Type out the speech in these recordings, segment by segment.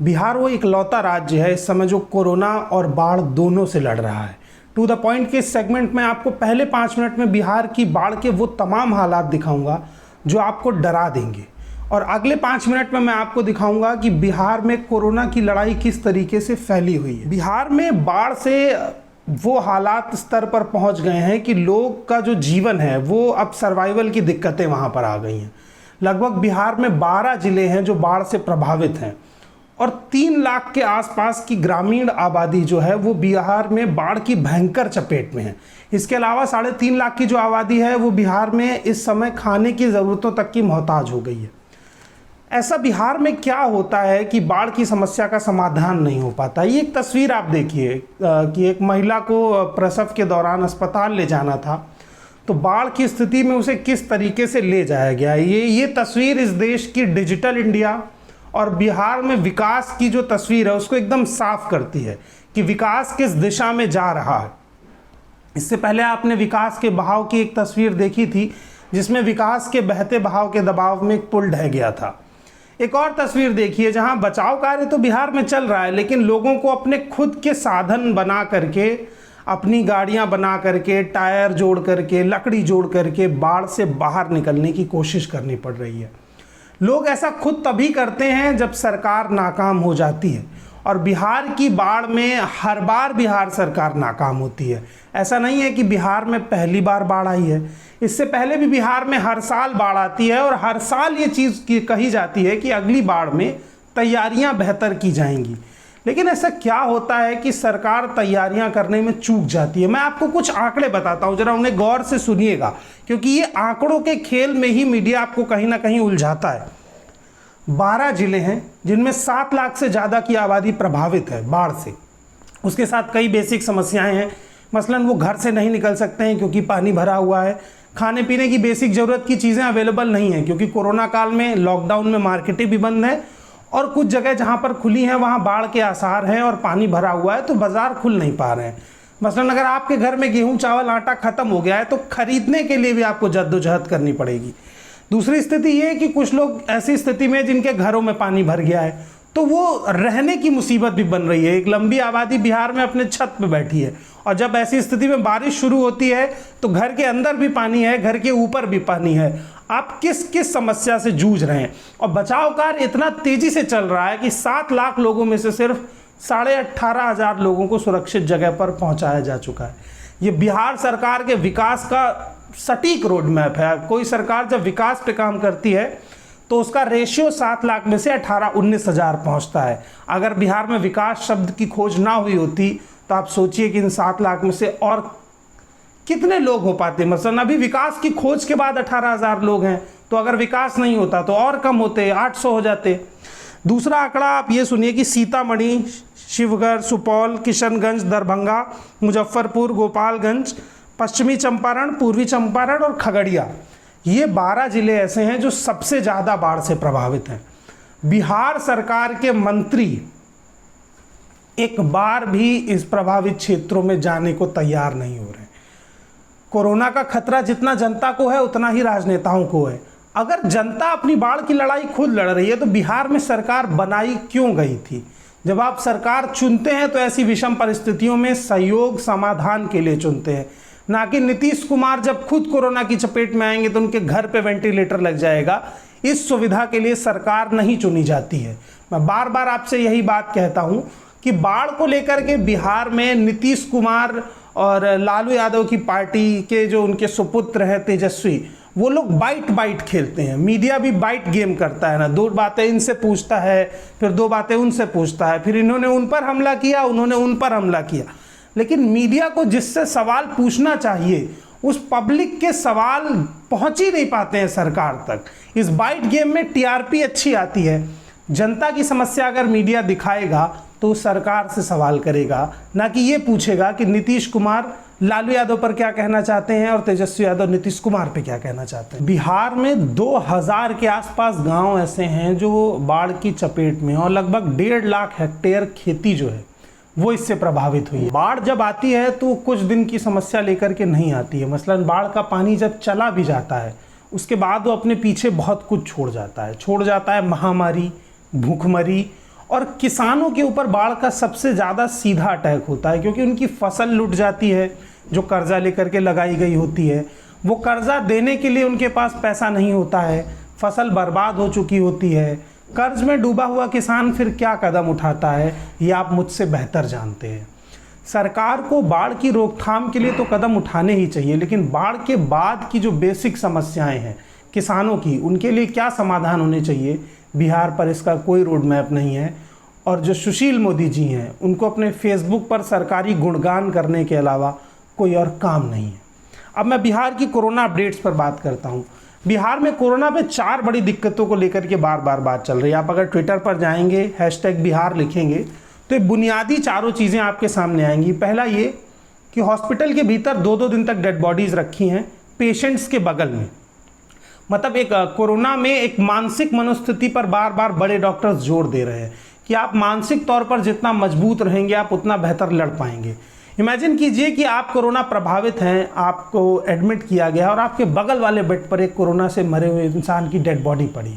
बिहार वो इकलौता राज्य है इस समय जो कोरोना और बाढ़ दोनों से लड़ रहा है। टू द पॉइंट के इस सेगमेंट में आपको पहले 5 मिनट में बिहार की बाढ़ के वो तमाम हालात दिखाऊंगा जो आपको डरा देंगे, और अगले 5 मिनट में मैं आपको दिखाऊंगा कि बिहार में कोरोना की लड़ाई किस तरीके से फैली हुई है। बिहार में बाढ़ से वो हालात स्तर पर पहुंच गए हैं कि लोग का जो जीवन है वो अब सर्वाइवल की दिक्कतें वहां पर आ गई हैं। लगभग बिहार में 12 जिले हैं जो बाढ़ से प्रभावित हैं, और 3 लाख के आसपास की ग्रामीण आबादी जो है वो बिहार में बाढ़ की भयंकर चपेट में है। इसके अलावा 3.5 लाख की जो आबादी है वो बिहार में इस समय खाने की ज़रूरतों तक की मोहताज हो गई है। ऐसा बिहार में क्या होता है कि बाढ़ की समस्या का समाधान नहीं हो पाता। ये एक तस्वीर आप देखिए कि एक महिला को प्रसव के दौरान अस्पताल ले जाना था, तो बाढ़ की स्थिति में उसे किस तरीके से ले जाया गया। ये तस्वीर इस देश की डिजिटल इंडिया और बिहार में विकास की जो तस्वीर है उसको एकदम साफ करती है कि विकास किस दिशा में जा रहा है। इससे पहले आपने विकास के बहाव की एक तस्वीर देखी थी जिसमें विकास के बहते बहाव के दबाव में एक पुल ढह गया था। एक और तस्वीर देखिए जहां बचाव कार्य तो बिहार में चल रहा है, लेकिन लोगों को अपने खुद के साधन बना करके, अपनी गाड़ियां बना करके, टायर जोड़ करके, लकड़ी जोड़ करके बाढ़ से बाहर निकलने की कोशिश करनी पड़ रही है। लोग ऐसा खुद तभी करते हैं जब सरकार नाकाम हो जाती है, और बिहार की बाढ़ में हर बार बिहार सरकार नाकाम होती है। ऐसा नहीं है कि बिहार में पहली बार बाढ़ आई है, इससे पहले भी बिहार में हर साल बाढ़ आती है, और हर साल ये चीज़ कही जाती है कि अगली बाढ़ में तैयारियां बेहतर की जाएंगी। लेकिन ऐसा क्या होता है कि सरकार तैयारियां करने में चूक जाती है। मैं आपको कुछ आंकड़े बताता हूं, जरा उन्हें गौर से सुनिएगा, क्योंकि ये आंकड़ों के खेल में ही मीडिया आपको कहीं ना कहीं उलझाता है। 12 जिले हैं जिनमें 7 लाख से ज़्यादा की आबादी प्रभावित है बाढ़ से। उसके साथ कई बेसिक समस्याएं हैं, मसलन वो घर से नहीं निकल सकते हैं क्योंकि पानी भरा हुआ है। खाने पीने की बेसिक ज़रूरत की चीज़ें अवेलेबल नहीं हैं क्योंकि कोरोना काल में लॉकडाउन में मार्केटें भी बंद हैं, और कुछ जगह जहां पर खुली हैं वहां बाढ़ के आसार हैं और पानी भरा हुआ है, तो बाजार खुल नहीं पा रहे हैं। मसलन अगर आपके घर में गेहूं चावल आटा खत्म हो गया है तो खरीदने के लिए भी आपको जद्दोजहद करनी पड़ेगी। दूसरी स्थिति ये है कि कुछ लोग ऐसी स्थिति में जिनके घरों में पानी भर गया है, तो वो रहने की मुसीबत भी बन रही है। एक लंबी आबादी बिहार में अपने छत पे बैठी है, और जब ऐसी स्थिति में बारिश शुरू होती है तो घर के अंदर भी पानी है, घर के ऊपर भी पानी है। आप किस किस समस्या से जूझ रहे हैं, और बचाव कार्य इतना तेजी से चल रहा है कि 7 लाख लोगों में से सिर्फ 18,500 लोगों को सुरक्षित जगह पर पहुंचाया जा चुका है। ये बिहार सरकार के विकास का सटीक रोड मैप है। कोई सरकार जब विकास पे काम करती है तो उसका रेशियो 7 लाख में से 18-19 हज़ार पहुँचता है। अगर बिहार में विकास शब्द की खोज ना हुई होती तो आप सोचिए कि इन 7 लाख में से और कितने लोग हो पाते। मसलन अभी विकास की खोज के बाद 18,000 लोग हैं, तो अगर विकास नहीं होता तो और कम होते, 800 हो जाते। दूसरा आंकड़ा आप ये सुनिए कि सीतामढ़ी, शिवगढ़, सुपौल, किशनगंज, दरभंगा, मुजफ्फरपुर, गोपालगंज, पश्चिमी चंपारण, पूर्वी चंपारण और खगड़िया, ये 12 जिले ऐसे हैं जो सबसे ज़्यादा बाढ़ से प्रभावित हैं। बिहार सरकार के मंत्री एक बार भी इस प्रभावित क्षेत्रों में जाने को तैयार नहीं हो रहे। कोरोना का खतरा जितना जनता को है उतना ही राजनेताओं को है। अगर जनता अपनी बाढ़ की लड़ाई खुद लड़ रही है तो बिहार में सरकार बनाई क्यों गई थी। जब आप सरकार चुनते हैं तो ऐसी विषम परिस्थितियों में सहयोग समाधान के लिए चुनते हैं, ना कि नीतीश कुमार जब खुद कोरोना की चपेट में आएंगे तो उनके घर पे वेंटिलेटर लग जाएगा। इस सुविधा के लिए सरकार नहीं चुनी जाती है। मैं बार बार आपसे यही बात कहता हूं कि बाढ़ को लेकर के बिहार में नीतीश कुमार और लालू यादव की पार्टी के जो उनके सुपुत्र हैं तेजस्वी, वो लोग बाइट खेलते हैं। मीडिया भी बाइट गेम करता है ना, 2 बातें इनसे पूछता है, फिर 2 बातें उनसे पूछता है, फिर इन्होंने उन पर हमला किया, उन्होंने उन पर हमला किया। लेकिन मीडिया को जिससे सवाल पूछना चाहिए उस पब्लिक के सवाल पहुंच ही नहीं पाते हैं सरकार तक। इस बाइट गेम में टीआरपी अच्छी आती है। जनता की समस्या अगर मीडिया दिखाएगा तो सरकार से सवाल करेगा, ना कि ये पूछेगा कि नीतीश कुमार लालू यादव पर क्या कहना चाहते हैं और तेजस्वी यादव नीतीश कुमार पे क्या कहना चाहते हैं। बिहार में 2000 के आसपास गांव ऐसे हैं जो बाढ़ की चपेट में हैं, और लगभग 1.5 लाख हेक्टेयर खेती जो है वो इससे प्रभावित हुई है। बाढ़ जब आती है तो कुछ दिन की समस्या लेकर के नहीं आती है। मसलन बाढ़ का पानी जब चला भी जाता है उसके बाद वो अपने पीछे बहुत कुछ छोड़ जाता है। महामारी, भूखमरी और किसानों के ऊपर बाढ़ का सबसे ज़्यादा सीधा अटैक होता है, क्योंकि उनकी फसल लुट जाती है जो कर्जा लेकर के लगाई गई होती है। वो कर्जा देने के लिए उनके पास पैसा नहीं होता है, फसल बर्बाद हो चुकी होती है। कर्ज में डूबा हुआ किसान फिर क्या कदम उठाता है ये आप मुझसे बेहतर जानते हैं। सरकार को बाढ़ की रोकथाम के लिए तो कदम उठाने ही चाहिए, लेकिन बाढ़ के बाद की जो बेसिक समस्याएं हैं किसानों की, उनके लिए क्या समाधान होने चाहिए, बिहार पर इसका कोई रोड मैप नहीं है। और जो सुशील मोदी जी हैं, उनको अपने फेसबुक पर सरकारी गुणगान करने के अलावा कोई और काम नहीं है। अब मैं बिहार की कोरोना अपडेट्स पर बात करता हूँ। बिहार में कोरोना पे 4 बड़ी दिक्कतों को लेकर के बार बार बात चल रही है। आप अगर ट्विटर पर जाएंगे, #बिहार लिखेंगे, तो ये बुनियादी 4 चीज़ें आपके सामने आएंगी। पहला ये कि हॉस्पिटल के भीतर 2-2 दिन तक डेड बॉडीज़ रखी हैं पेशेंट्स के बगल में। मतलब एक कोरोना में एक मानसिक मनोस्थिति पर बार बार बड़े डॉक्टर्स जोर दे रहे हैं कि आप मानसिक तौर पर जितना मजबूत रहेंगे आप उतना बेहतर लड़ पाएंगे। इमेजिन कीजिए कि आप कोरोना प्रभावित हैं, आपको एडमिट किया गया और आपके बगल वाले बेड पर एक कोरोना से मरे हुए इंसान की डेड बॉडी पड़ी,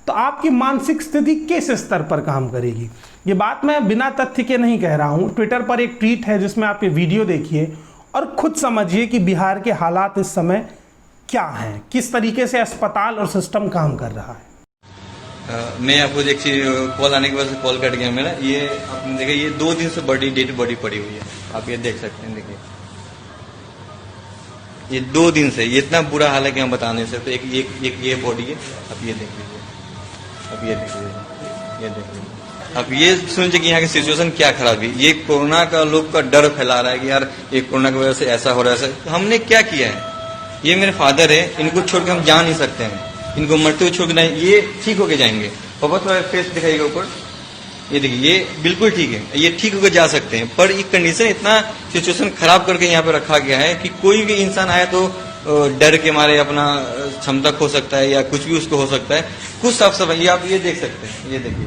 तो आपकी मानसिक स्थिति किस स्तर पर काम करेगी। ये बात मैं बिना तथ्य के नहीं कह रहा हूँ। ट्विटर पर एक ट्वीट है जिसमें आप ये वीडियो देखिए और खुद समझिए कि बिहार के हालात इस समय क्या हैं, किस तरीके से अस्पताल और सिस्टम काम कर रहा है। मैं आपको एक चीज, कॉल आने के बाद कॉल कट गया मेरा। ये आपने देखा, ये 2 दिन से डेड बॉडी पड़ी हुई है, आप ये देख सकते हैं। देखिए ये 2 दिन से ये इतना बुरा हाल है कि हम बता नहीं सकते। एक ये बॉडी है, अब ये देख लीजिए, अब ये देख लीजिए, ये देख लीजिए। अब ये सुनिए कि यहाँ की सिचुएशन क्या खराब है। ये कोरोना का लोग का डर फैला रहा है कि यार ये कोरोना की वजह से ऐसा हो रहा है। तो हमने क्या किया है, ये मेरे फादर है, इनको छोड़ के हम जा नहीं सकते हैं, इनको मरते हुए छोड़ के नहीं, ये ठीक होके जाएंगे। पापा थोड़ा फेस दिखाइएगा ऊपर, ये देखिए ये बिल्कुल ठीक है, ये ठीक होकर जा सकते हैं। पर ये कंडीशन इतना सिचुएशन खराब करके यहाँ पे रखा गया है कि कोई भी इंसान आए तो डर के मारे अपना क्षमता खो सकता है या कुछ भी उसको हो सकता है। कुछ साफ सफाई आप ये देख सकते हैं, ये देखिए,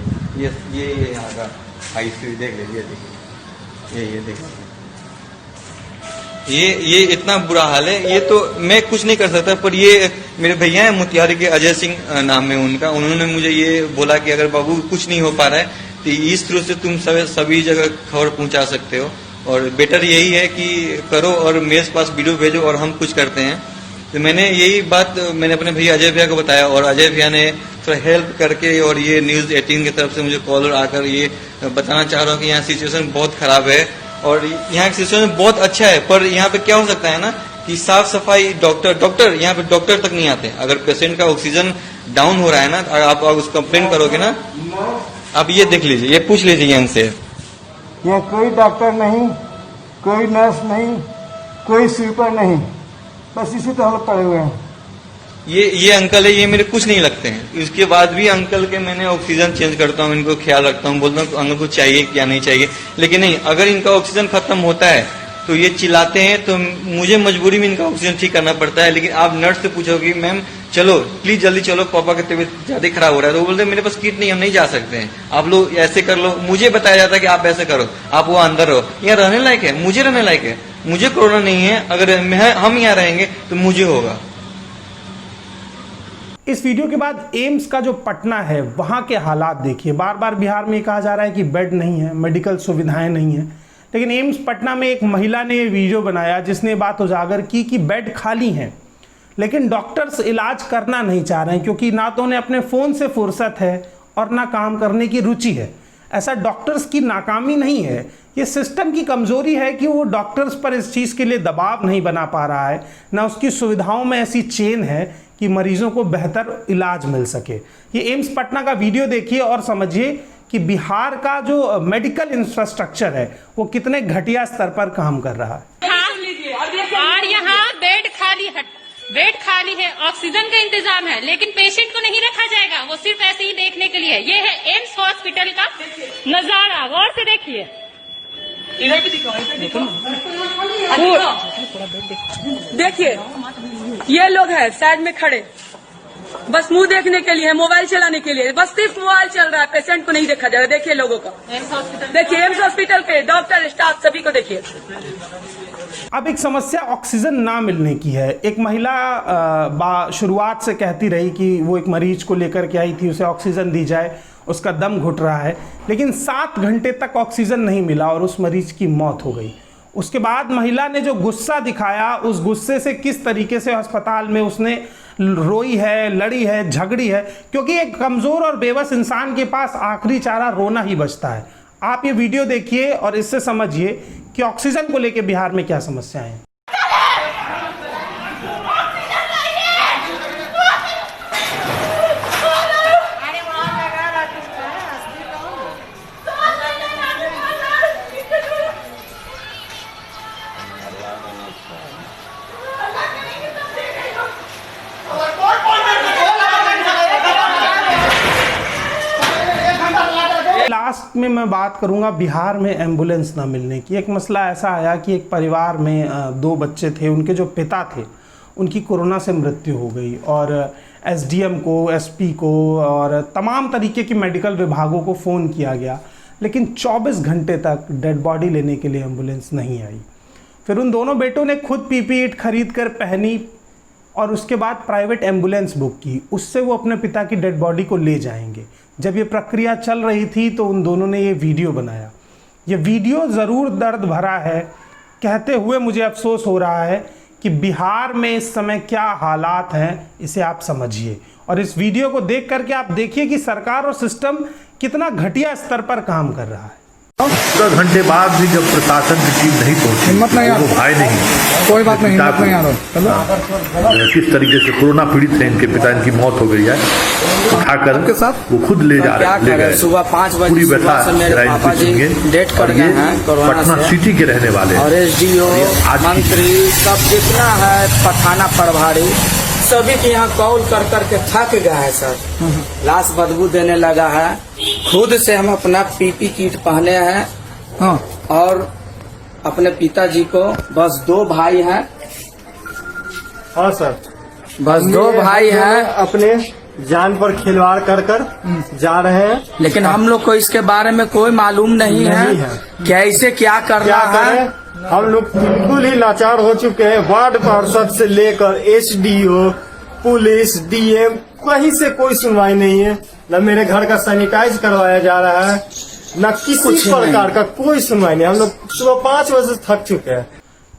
ये यहाँ का आईसीयू देख लीजिए, ये देखिए, ये देख सकते हैं। ये इतना बुरा हाल है, ये तो मैं कुछ नहीं कर सकता। पर ये मेरे भैया हैं मोतिहारी के, अजय सिंह नाम है उनका, उन्होंने मुझे ये बोला कि अगर बाबू कुछ नहीं हो पा रहा है तो इस थ्रू से तुम सभी जगह खबर पहुंचा सकते हो और बेटर यही है कि करो और मेरे पास वीडियो भेजो और हम कुछ करते हैं। तो मैंने यही बात मैंने अपने भैया अजय भैया को बताया और अजय भैया ने थोड़ा हेल्प करके और ये न्यूज 18 की तरफ से मुझे कॉल आकर ये बताना चाह रहा हूँ कि यहाँ सिचुएशन बहुत खराब है और यहाँ की सिचुएशन बहुत अच्छा है। पर यहाँ पे क्या हो सकता है ना कि साफ सफाई, डॉक्टर यहाँ पे डॉक्टर तक नहीं आते। अगर पेशेंट का ऑक्सीजन डाउन हो रहा है ना, अगर आप उसको कंप्लेन करोगे ना, आप ये देख लीजिए, ये पूछ लीजिए यहाँ से, यहाँ कोई डॉक्टर नहीं, कोई नर्स नहीं, कोई स्वीपर नहीं, बस इसी तरह पड़े हुए हैं। ये अंकल है, ये मेरे कुछ नहीं लगते हैं। इसके बाद भी अंकल के मैंने ऑक्सीजन चेंज करता हूँ, इनको ख्याल रखता हूँ, बोलता हूँ अंकल को चाहिए क्या नहीं चाहिए। लेकिन नहीं, अगर इनका ऑक्सीजन खत्म होता है तो ये चिल्लाते हैं, तो मुझे मजबूरी में इनका ऑक्सीजन ठीक करना पड़ता है। लेकिन आप नर्स से पूछोगे मैम चलो प्लीज जल्दी चलो, पापा की तबीयत ज्यादा खराब हो रहा है, तो वो बोलते मेरे पास किट नहीं, हम नहीं जा सकते हैं, आप लोग ऐसे कर लो। मुझे बताया जाता है कि आप ऐसे करो, आप वो अंदर रहो, यहाँ रहने लायक है, मुझे रहने लायक है, मुझे कोरोना नहीं है, अगर हम यहाँ रहेंगे तो मुझे होगा। इस वीडियो के बाद एम्स का जो पटना है वहाँ के हालात देखिए। बार बार बिहार में कहा जा रहा है कि बेड नहीं है, मेडिकल सुविधाएं नहीं है, लेकिन एम्स पटना में एक महिला ने ये वीडियो बनाया जिसने बात उजागर की कि बेड खाली हैं, लेकिन डॉक्टर्स इलाज करना नहीं चाह रहे हैं क्योंकि ना तो उन्हें अपने फ़ोन से फुर्सत है और ना काम करने की रुचि है। ऐसा डॉक्टर्स की नाकामी नहीं है, ये सिस्टम की कमज़ोरी है कि वो डॉक्टर्स पर इस चीज़ के लिए दबाव नहीं बना पा रहा है, ना उसकी सुविधाओं में ऐसी चेन है कि मरीजों को बेहतर इलाज मिल सके। ये एम्स पटना का वीडियो देखिए और समझिए कि बिहार का जो मेडिकल इंफ्रास्ट्रक्चर है वो कितने घटिया स्तर पर काम कर रहा है। और यहाँ बेड खाली है, ऑक्सीजन का इंतजाम है, लेकिन पेशेंट को नहीं रखा जाएगा, वो सिर्फ ऐसे ही देखने के लिए। ये है एम्स हॉस्पिटल का नजारा, गौर से देखिए। देखिए ये लोग हैं साइड में खड़े, बस मुंह देखने के लिए, मोबाइल चलाने के लिए, बस सिर्फ मोबाइल चल रहा है, पेशेंट को नहीं देखा जा रहा। देखिए लोगों का, देखिए एम्स हॉस्पिटल के डॉक्टर स्टाफ सभी को देखिए। अब एक समस्या ऑक्सीजन ना मिलने की है। एक महिला शुरुआत से कहती रही कि वो एक मरीज को लेकर के आई थी, उसे ऑक्सीजन दी जाए, उसका दम घुट रहा है, लेकिन 7 घंटे तक ऑक्सीजन नहीं मिला और उस मरीज की मौत हो गई। उसके बाद महिला ने जो गुस्सा दिखाया, उस गुस्से से किस तरीके से अस्पताल में उसने रोई है, लड़ी है, झगड़ी है, क्योंकि एक कमज़ोर और बेबस इंसान के पास आखिरी चारा रोना ही बचता है। आप ये वीडियो देखिए और इससे समझिए कि ऑक्सीजन को लेकर बिहार में क्या समस्याएं हैं। लास्ट में मैं बात करूंगा बिहार में एम्बुलेंस ना मिलने की। एक मसला ऐसा आया कि एक परिवार में 2 बच्चे थे, उनके जो पिता थे उनकी कोरोना से मृत्यु हो गई और एसडीएम को, एसपी को और तमाम तरीके की मेडिकल विभागों को फ़ोन किया गया, लेकिन 24 घंटे तक डेड बॉडी लेने के लिए एम्बुलेंस नहीं आई। फिर उन दोनों बेटों ने खुद पीपीई किट खरीद कर पहनी और उसके बाद प्राइवेट एम्बुलेंस बुक की, उससे वो अपने पिता की डेड बॉडी को ले जाएंगे। जब ये प्रक्रिया चल रही थी तो उन दोनों ने ये वीडियो बनाया। ये वीडियो ज़रूर दर्द भरा है, कहते हुए मुझे अफसोस हो रहा है कि बिहार में इस समय क्या हालात हैं, इसे आप समझिए और इस वीडियो को देख करके आप देखिए कि सरकार और सिस्टम कितना घटिया स्तर पर काम कर रहा है। 10 घंटे बाद भी जब प्रशासन की टीम नहीं पहुंची, हिम्मत नहीं वो भाई नहीं, कोई बात नहीं, हिम्मत नहीं आ रहा। किस तरीके से कोरोना पीड़ित है, इनके पिता, इनकी मौत हो गई है, उठाकर उनके साथ वो खुद ले जा रहे हैं। सुबह 5 बजे पूरी व्यथा डेट कर गए हैं पटना सिटी के रहने वाले और एसडीओ मंत्री सब जितना है थाना प्रभारी सभी के यहाँ कॉल कर करके थक गया है सर। लाश बदबू देने लगा है। खुद से हम अपना पीपी किट पहने हैं। हाँ। और अपने पिताजी को बस 2 भाई हैं। हाँ सर, बस 2 भाई हैं। अपने जान पर खिलवाड़ कर जा रहे हैं, लेकिन हम लोग को इसके बारे में कोई मालूम नहीं है कैसे क्या करना है। हम लोग बिल्कुल ही लाचार हो चुके हैं। वार्ड पार्षद से लेकर एसडीओ, पुलिस, डीएम, कहीं से कोई सुनवाई नहीं है। न मेरे घर का सैनिटाइज करवाया जा रहा है, न किसी प्रकार का कोई सुनवाई नहीं। हम लोग सुबह 5 बजे से थक चुके हैं।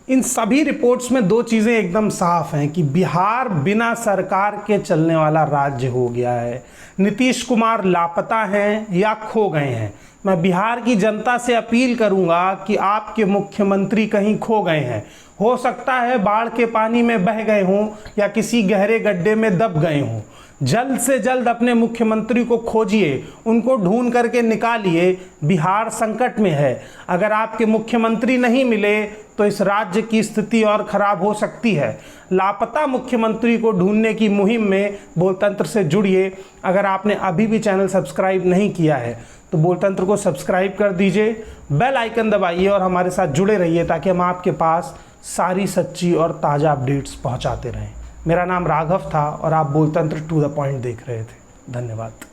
इन सभी रिपोर्ट्स में 2 चीज़ें एकदम साफ हैं कि बिहार बिना सरकार के चलने वाला राज्य हो गया है। नीतीश कुमार लापता हैं या खो गए हैं। मैं बिहार की जनता से अपील करूंगा कि आपके मुख्यमंत्री कहीं खो गए हैं। हो सकता है बाढ़ के पानी में बह गए हों या किसी गहरे गड्ढे में दब गए हों। जल्द से जल्द अपने मुख्यमंत्री को खोजिए, उनको ढूंढ करके निकालिए। बिहार संकट में है। अगर आपके मुख्यमंत्री नहीं मिले तो इस राज्य की स्थिति और खराब हो सकती है। लापता मुख्यमंत्री को ढूंढने की मुहिम में बोलतंत्र से जुड़िए। अगर आपने अभी भी चैनल सब्सक्राइब नहीं किया है तो बोलतंत्र को सब्सक्राइब कर दीजिए, बेल आइकन दबाइए और हमारे साथ जुड़े रहिए ताकि हम आपके पास सारी सच्ची और ताज़ा अपडेट्स पहुंचाते रहें। मेरा नाम राघव था और आप बोलतंत्र टू द पॉइंट देख रहे थे। धन्यवाद।